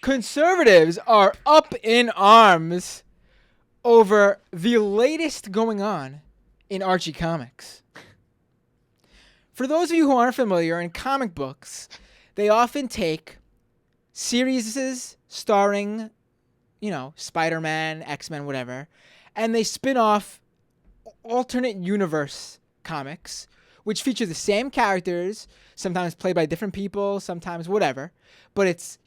Conservatives are up in arms over the latest going on in Archie comics. For those of you who aren't familiar, in comic books, they often take series starring, Spider-Man, X-Men, whatever, and they spin off alternate universe comics, which feature the same characters, sometimes played by different people, sometimes whatever, but it's,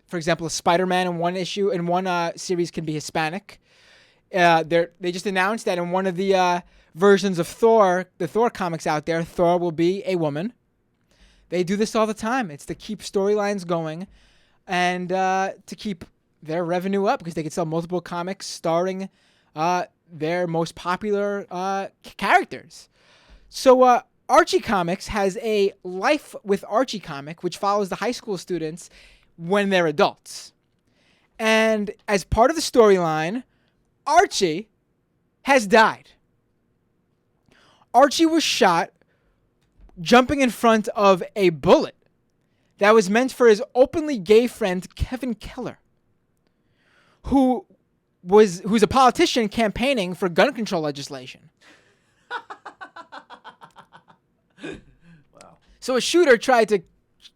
for example, a Spider-Man in one issue, in one series can be Hispanic. They just announced that in one of the versions of Thor, the Thor comics out there, Thor will be a woman. They do this all the time. It's to keep storylines going and to keep their revenue up because they can sell multiple comics starring their most popular characters. So Archie Comics has a Life with Archie comic, which follows the high school students when they're adults. And as part of the storyline, Archie has died. Archie was shot jumping in front of a bullet that was meant for his openly gay friend Kevin Keller, who's a politician campaigning for gun control legislation. Wow. So a shooter tried to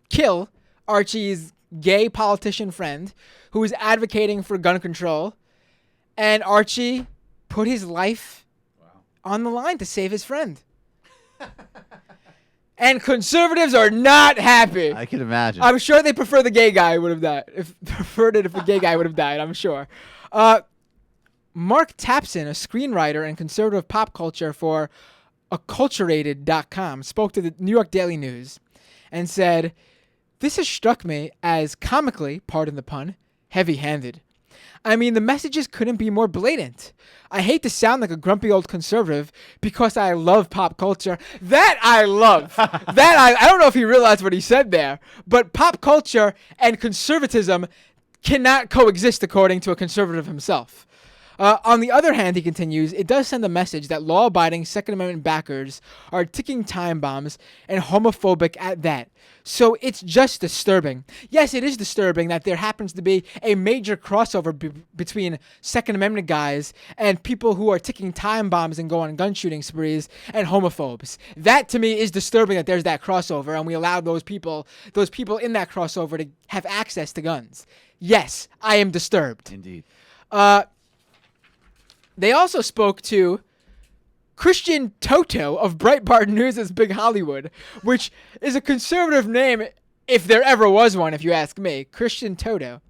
kill Archie's gay politician friend who was advocating for gun control, and Archie put his life on the line to save his friend. And conservatives are not happy. I can imagine. I'm sure they prefer the gay guy would have died. If the gay guy would have died, I'm sure. Mark Tapson, a screenwriter and conservative pop culture for acculturated.com, spoke to the New York Daily News and said, "This has struck me as comically, pardon the pun, heavy-handed. I mean, the messages couldn't be more blatant. I hate to sound like a grumpy old conservative because I love pop culture." That I love. I don't know if he realized what he said there, but pop culture and conservatism cannot coexist according to a conservative himself. On the other hand, he continues, it does send a message that law-abiding Second Amendment backers are ticking time bombs and homophobic at that. So it's just disturbing. Yes, it is disturbing that there happens to be a major crossover between Second Amendment guys and people who are ticking time bombs and go on gun shooting sprees and homophobes. That to me is disturbing that there's that crossover and we allow those people in that crossover to have access to guns. Yes, I am disturbed. Indeed. They also spoke to Christian Toto of Breitbart News' Big Hollywood, which is a conservative name if there ever was one, if you ask me. Christian Toto.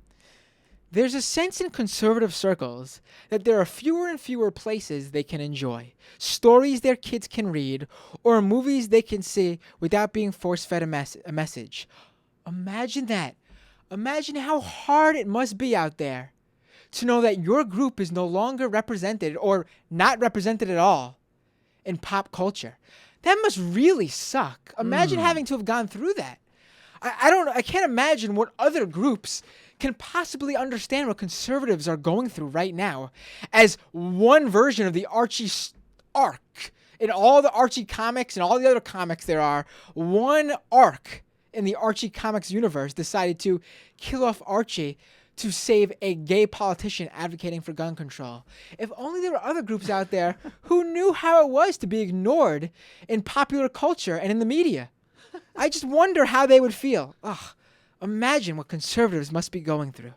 There's a sense in conservative circles that there are fewer and fewer places they can enjoy, stories their kids can read, or movies they can see without being force-fed a message. Imagine that. Imagine how hard it must be out there to know that your group is no longer represented or not represented at all in pop culture. That must really suck. Imagine having to have gone through that. I can't imagine what other groups can possibly understand what conservatives are going through right now as one version of the Archie arc. In all the Archie comics and all the other comics there are, one arc in the Archie comics universe decided to kill off Archie to save a gay politician advocating for gun control. If only there were other groups out there who knew how it was to be ignored in popular culture and in the media. I just wonder how they would feel. Ugh, imagine what conservatives must be going through.